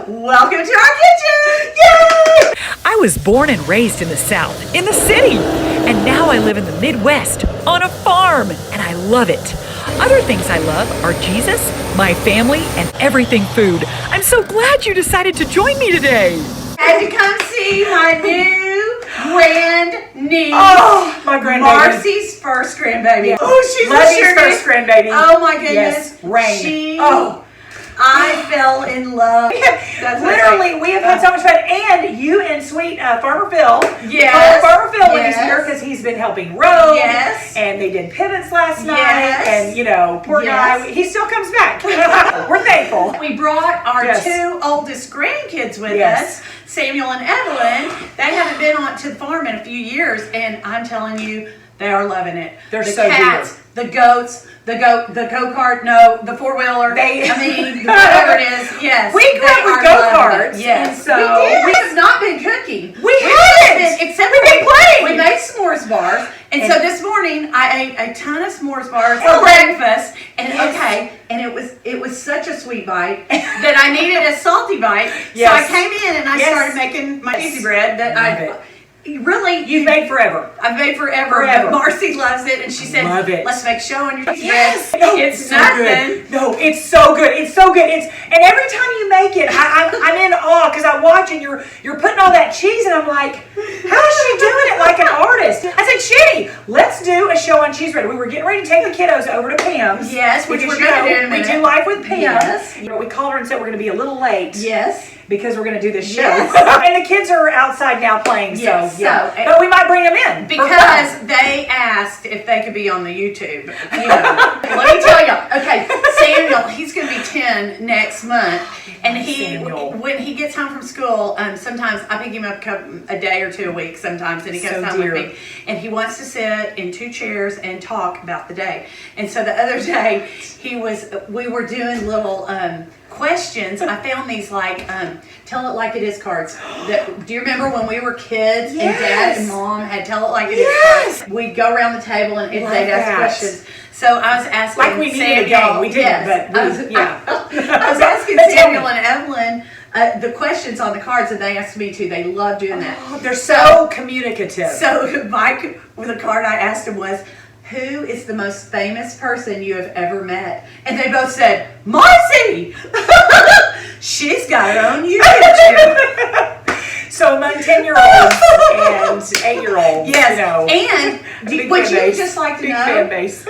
Welcome to our kitchen! Yay! I was born and raised in the South, in the city. And now I live in the Midwest, on a farm, and I love it. Other things I love are Jesus, my family, and everything food. I'm so glad you decided to join me today. Had to come see my new grand niece. Oh, my grandbaby. Marci's first grandbaby. Yeah. Oh, she's Levy's first grandbaby. Oh my goodness. Yes, Rain. I fell in love. Literally, we have had so much fun. And you and sweet Farmer Phil. Yes. Farmer Phil when he's here because he's been helping row. Yes. And they did pivots last night. Yes. And, poor guy, he still comes back. We're thankful. We brought our two oldest grandkids with us, Samuel and Evelyn. They haven't been on to the farm in a few years, and I'm telling you, they are loving it. They're the so cats, dear. The goats, the go-kart, the four-wheeler. Whatever it is, yes. We grew up with go-karts. Yes, so we have not been cooking. We haven't. Except we've been playing. We made s'mores bars. And so this morning I ate a ton of s'mores bars for breakfast. And and it was such a sweet bite that I needed a salty bite. So I came in and I started making my cheesy bread that you've made forever. I've made forever. But Marci loves it, and she said, "Let's make show on your cheesy bread." It's so nothing. Good. No, it's so good. It's so good. And every time you make it, I'm in awe because I watch and you're putting all that cheese, and I'm like, how is she doing it like an artist? I said, Shanny, let's do a show on cheese bread. We were getting ready to take the kiddos over to Pam's. Yes, which we're going to do in a minute. We do life with Pam. Yes. We called her and said we're going to be a little late. Yes. Because we're going to do this show. Yes. And the kids are outside now playing, but we might bring them in. Because they asked if they could be on the YouTube. Let me tell y'all. Okay, Samuel, he's going to be 10 next month. And when he gets home from school, sometimes I pick him up a day or two a week sometimes, and he goes home with me. And he wants to sit in 2 chairs and talk about the day. And so the other day, we were doing little questions. I found these tell it like it is cards. Do you remember when we were kids and Dad and Mom had tell it like it is cards? We'd go around the table and they'd ask questions. So I was asking like we needed a game. We didn't, but I was asking Samuel and Evelyn the questions on the cards, and they asked me to. They love doing that. Oh, they're so communicative. So the card I asked him was, who is the most famous person you have ever met? And they both said, Marci! She's got her own YouTube channel. So among 10-year-olds and 8-year-olds, and would you just like to know, fan base.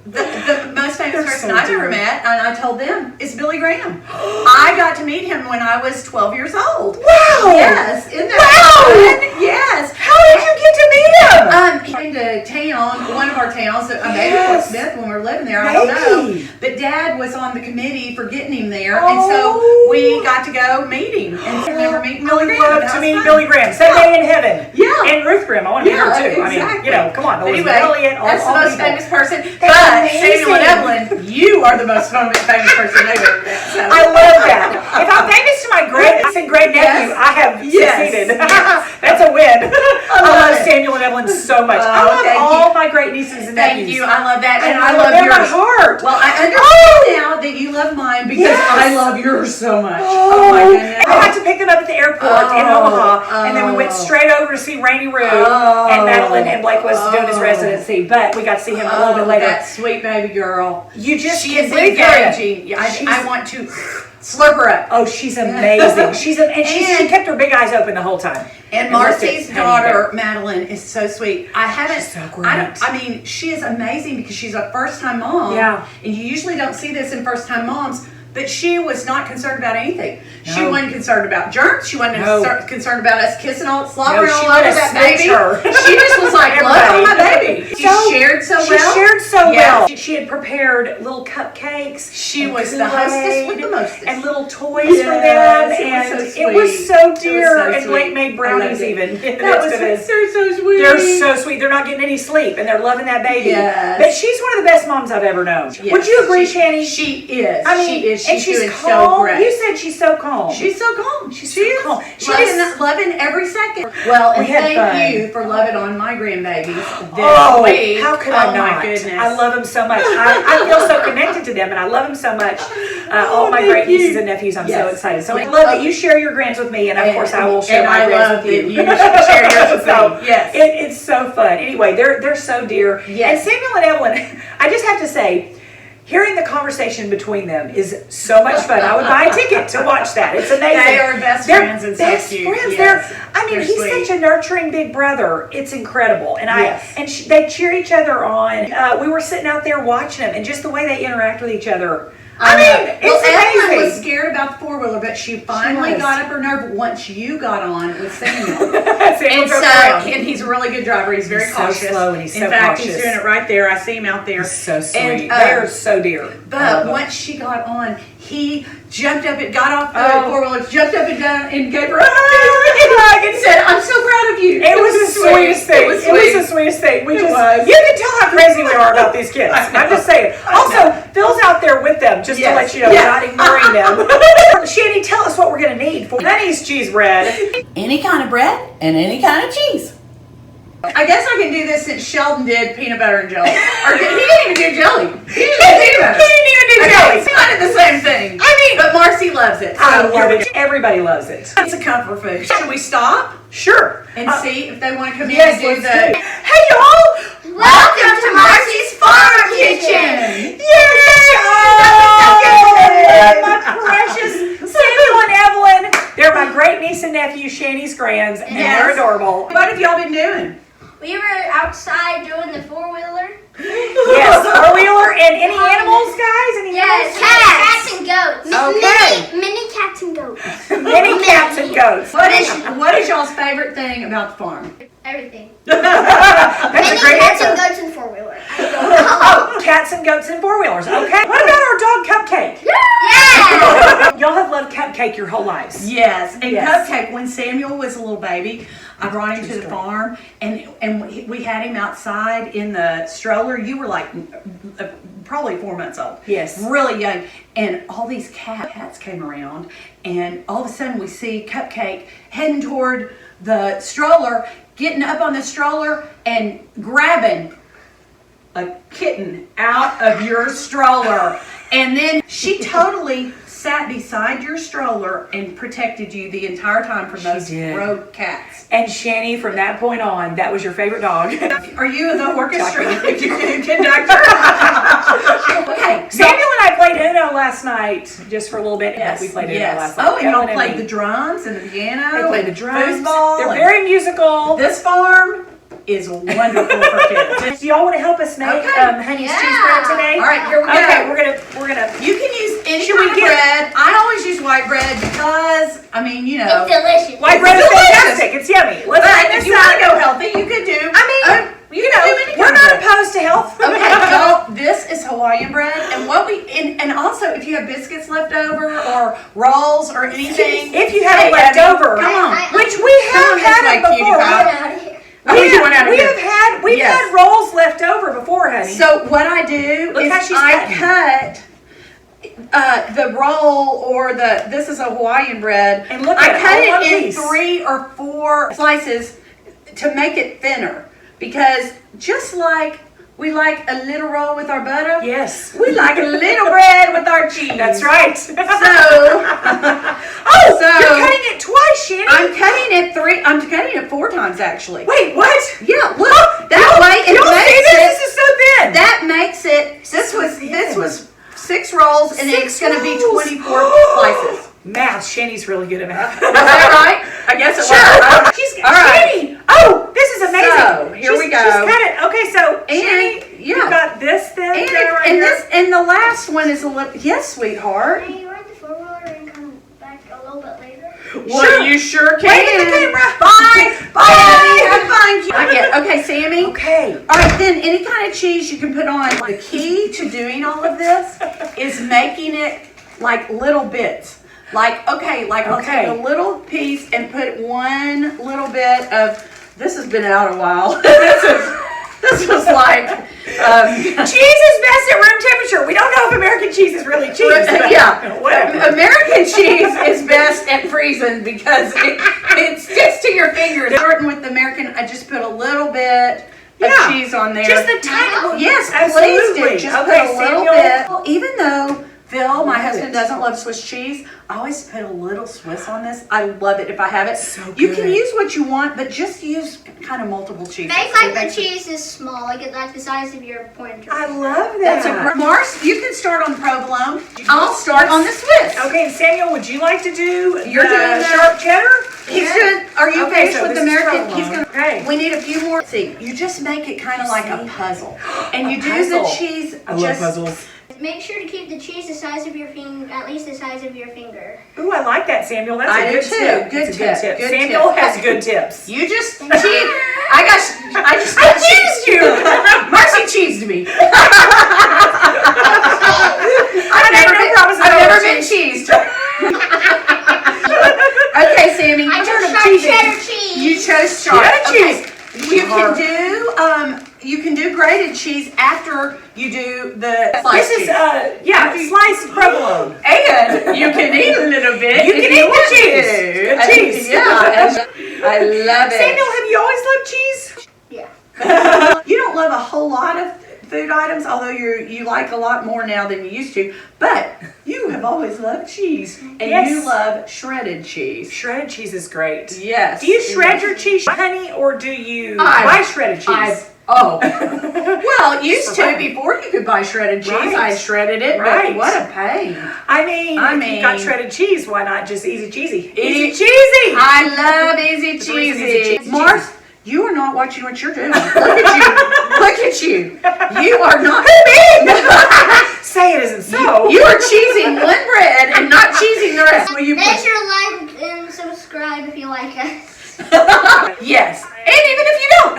the most famous person I've ever met, and I told them, is Billy Graham. I got to meet him when I was 12 years old. Wow! Yes, isn't that fun? Yes. How did you get to meet him? He came to town, one of our towns, maybe Fort Smith when we were living there, I don't know. But Dad was on the committee for getting him there, and so we got to go meet him. And I remember meeting Billy Graham. I love to meet Billy Graham. Same day in heaven. Yeah. And Ruth Graham. I want to meet her too. Exactly. I mean, come on. Anyway, that's the most famous person. But Samuel and Evelyn, you are the most famous person they've ever met. So. I love that. If I'm famous to my great nephew, I have succeeded. That's a win. I love Samuel and Evelyn so much. I love all my great nieces and nephews. Thank you. I love that. And I love yours. My heart. Well, I understand now that you love mine because I love yours so much. Oh my goodness. I had to pick them up at the airport in Omaha, and then we went straight over to see Rainy Roo, and Madeline and Blake was doing his residency, but we got to see him a little bit later. That sweet baby girl. She is engaging. I want to slurp her up. Oh, she's amazing. She kept her big eyes open the whole time. And Marci's daughter, Madeline, is so sweet. She's so great. She is amazing because she's a first-time mom. Yeah. And you usually don't see this in first-time moms. But she was not concerned about anything. No. She wasn't concerned about germs. She wasn't concerned about us kissing slobbering all over that baby. She just was like, love my baby. She shared so well. She had prepared little cupcakes. She was the hostess with the mostest. And little toys for them. And it was so dear. And Blake made brownies even. They're so sweet. They're so sweet. They're not getting any sleep. And they're loving that baby. Yes. But she's one of the best moms I've ever known. Yes. Would you agree, Shanny? She is. I mean, is. And She's doing calm. so great. You said she's so calm. She's so calm. She's She so calm. is loving every second. Well, and had thank fun. you for loving on my grandbabies this week. How could I not? My goodness. I love them so much. I feel so connected to them, and I love them so much. All my great nieces and nephews, I'm so excited. So I love that you share your grands with me, and of course I will share my grands with you. And I love that you share yours with me. Yes. It's so fun. Anyway, they're so dear. Yes. And Samuel and Evelyn, I just have to say, hearing the conversation between them is so much fun. I would buy a ticket to watch that. It's amazing. They are best friends and so cute. Friends. Yes. He's sweet. such a nurturing big brother. It's incredible. And Yes. they cheer each other on. We were sitting out there watching them, and just the way they interact with each other. Evelyn It's amazing. was scared about the four-wheeler, but she finally got up her nerve once you got on with Samuel. And he's a really good driver. He's very cautious. So slow and he's In so fact, cautious. he's doing it right there. I see him out there. He's so sweet. And, They're so dear. But once she got on, he jumped up and got off the four-wheeler, jumped up and down and gave her a hug and said, "I'm so proud of you." It was the sweetest thing. It was the sweetest thing. You can tell how crazy we are about these kids. I'm just saying. Also, Phil's out there with them, just to let you know, not ignoring them. Shanny, tell us what we're going to need for Honey's cheese bread. Any kind of bread and any kind of cheese. I guess I can do this since Sheldon did peanut butter and jelly. Or he didn't even do jelly. He didn't do peanut butter. He didn't even do jelly. It's kind of the same thing. But Marci loves it. So I love it. Everybody loves it. It's a comfort food. Should we stop Sure. and see if they want to come in Yes, and do let's the... do it. Hey, y'all! Welcome to Marci's Farm Kitchen! Yay! Oh, my precious Samuel and Evelyn. They're my great niece and nephew, Shanny's grands, and they're adorable. What have y'all been doing? We were outside doing the four-wheeler. Yes, four-wheeler and any animals, guys? Any Yes, animals? cats and goats. Okay. Mini cats and goats. Many cats and goats. What is y'all's favorite thing about the farm? Everything. That's Mini a great cats answer. and goats and four-wheeler. Oh, cats and goats and four-wheelers. Okay. What about our dog Cupcake? Yeah! Y'all have loved Cupcake your whole lives. Yes, and Yes. Cupcake, when Samuel was a little baby, I brought him to the farm, and we had him outside in the stroller. You were like probably 4 months old. Yes. Really young. And all these cats came around, and all of a sudden we see Cupcake heading toward the stroller, getting up on the stroller and grabbing a kitten out of your stroller. And then she totally sat beside your stroller and protected you the entire time from those did. rogue cats. And Shanny, from that point on, that was your favorite dog. Are you the orchestra conductor? Okay. Samuel and I played Uno last night, just for a little bit. Yes, We played Uno yes. last night. Oh, and y'all Evelyn played me. the drums and the piano. They played the and drums. foosball. They're and very musical. This farm is wonderful for kids. Do y'all want to help us make Okay. Honey's Yeah. cheese bread today? All right, here we go. Okay, we're gonna. You can use any Should kind we of get- bread. I always use white bread because, I mean, you know. It's delicious. White bread is delicious. fantastic. It's yummy. Let's But try if this you want to out. go healthy, you could do. You know, do any we're kind of not bread. opposed to health. Okay, y'all, this is Hawaiian bread, and and also if you have biscuits left over or rolls or anything. If you have it Hey, left Abby, over, come on. which we Come have on, had this it way, cutie before. pie. Get out of here. We've Yes. had rolls left over before, honey. So what I do Look how is she's I cut the roll or this is a Hawaiian bread. And look I at it, cut all one it in piece. 3 or 4 slices to make it thinner, because just like we like a little roll with our butter, Yes. we like a little bread with our cheese. That's right. So, You're so cutting it twice, Shanny. I'm cutting it 4 times actually. Wait, what? Yeah, look, that way it Y'all see makes this? it. This is so thin. That makes it. This was 6 rolls, and it's going to be 24 slices. Math. Shanny's really good at math. Is that right? I guess it Sure. was. She's All right. Shanny. Oh, this is amazing. So, here we go. She's cut it. Okay, so And, Shanny, yeah. you got this then. And, right and here. this and the last one is a little. Yes, sweetheart. Can you ride the four-wheeler and come back a little bit later? Well, Sure. you sure can. Wait at the camera. Bye. Bye, Abby. Have fun. I get. Okay, Sammy. Okay. All right, then any kind of cheese you can put on. The key to doing all of this is making it like little bits. I'll take a little piece and put one little bit of, this has been out a while. This was like cheese is best at room temperature. We don't know if American cheese is really cheese. But yeah. whatever. American cheese is best at freezing because it sticks to your fingers. Starting with the American, I just put a little bit of cheese on there. Just the tiny. Yes, absolutely. please do. Just Okay, put a little Samuel. bit. Even though Phil, my husband, doesn't love Swiss cheese, I always put a little Swiss on this. I love it if I have it. So you good. can use what you want, but just use kind of multiple cheeses. Make like the cheese is small, like the size of your pointer. I love that. That's a Mars, you can start on provolone. I'll start on the Swiss. Okay, and Samuel, would you like to do You're doing the that. sharp cheddar? He's doing. Are you Okay, finished so with the this is American? He's provolone. gonna. Okay. We need a few more. See, you just make it kind of like a puzzle, and you do puzzle. the cheese. I love puzzles. Make sure to keep the cheese the size of your finger, at least the size of your finger. Ooh, I like that, Samuel. That's I a do good too. tip. Good It's a tip. Good Samuel tip. has good tips. You just cheese. I just cheesed you. Marci cheesed me. I've never been cheesed. Okay, Sammy. I chose sharp cheesing. cheddar cheese. You chose sharp. Cheddar cheese. You can do grated cheese after you do the sliced This is cheese. sliced provolone. And you can eat a little bit. You can if eat want the cheese. to. Good cheese. Yeah, I love it. Samuel, have you always loved cheese? Yeah. You don't love a whole lot of food items, although you like a lot more now than you used to. But you have always loved cheese, and Yes. you love shredded cheese. Shredded cheese is great. Yes. Do you shred your cheese, honey, or do you I- buy shredded cheese? Well, used to before you could buy shredded cheese. Right. I shredded it, Right. but what a pain. I mean, if you got mean- shredded cheese, why not just easy cheesy? Easy cheesy! I love easy It's always easy cheesy. cheesy. Mars, you are not watching what you're doing. Look at you. Look at you. You are not. Say it isn't so. You are cheesing one bread and not cheesing the rest. Will you Make please? sure to like and subscribe if you like us. Yes. And even if you don't.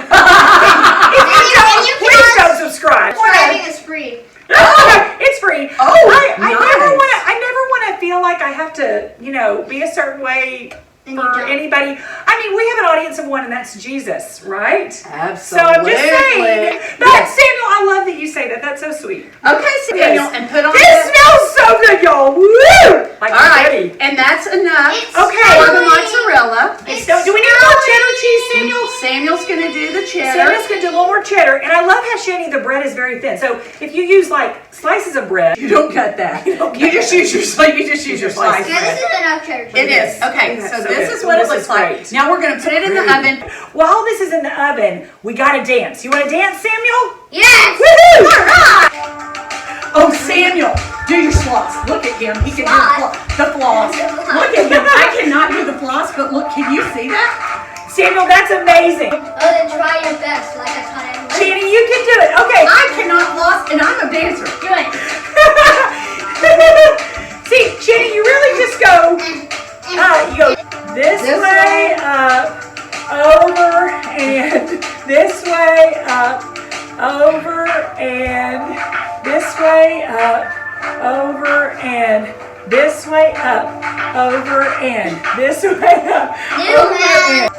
Please don't subscribe. Subscribing is free. It's free. Oh, I never want to feel like I have to, be a certain way And you for don't. anybody. I mean, we have an audience of one, and that's Jesus, right? Absolutely. So I'm just saying. But Samuel, I love that you say that. That's so sweet. Okay, Samuel, and put on This smells so good, y'all. Woo! Like All confetti. right, and that's enough Okay. for the mozzarella. Do we need more cheddar cheese, Samuel? Samuel's going to do the cheddar. Samuel's going to do a little more cheddar. And I love how, Shani, the bread is very thin. So if you use, slices of bread. You don't cut that. You just use your slice. Yeah, this is enough cheddar cheese. It is. Okay, Yeah, so so this good. is what This it looks is like. great. Now we're going to put it in the oven. While this is in the oven, we got to dance. You want to dance, Samuel? Yes! Oh, Samuel, do your floss. Look at him. He can Floss. do the floss. Look at him. I cannot do the floss, but look, can you see that? Samuel, that's amazing. Oh, then try your best, like I taught everyone. Shani, you can do it. Okay. I cannot floss, and I'm a dancer. Do it. See, Shani, you really just go, you go this way, up, over, and this way, up, over, and this way, up, over, and this way, up, over, and this way, up, over, and...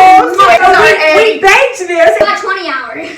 We baked this. About 20 hours.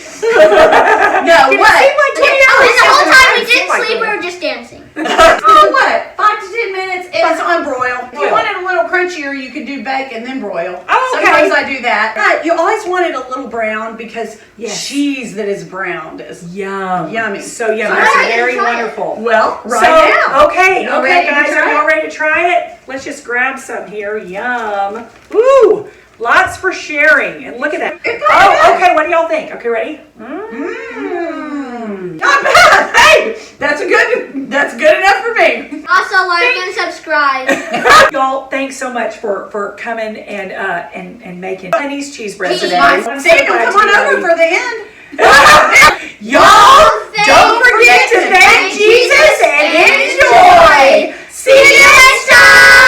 No, It what? seemed like 20 hours. And the whole time we It seemed didn't like sleep, it. we were just dancing. Oh, what? 5 to 10 minutes. It's on broil. If you want it a little crunchier, you can do bake and then broil. Oh, okay. Sometimes I do that. But you always want it a little brown because Yes. cheese that is browned is Yum. Yummy. So yummy. All That's right, very try it. wonderful. well right So, now. Okay, You ready to guys, try are y'all it? ready to try it? Let's just grab some here. Yum. Ooh, lots for sharing. And look at that. It's Oh, good. okay, what do y'all think? Okay, ready? Not bad. Hey, that's good enough for me. Also, like and subscribe. Y'all, thanks so much for coming and making Chinese cheese bread Cheese. today. Nice. I'm so Samuel, glad come to on be over ready. for the end. Y'all, Thank don't forget to thank Jesus and enjoy. See you next time.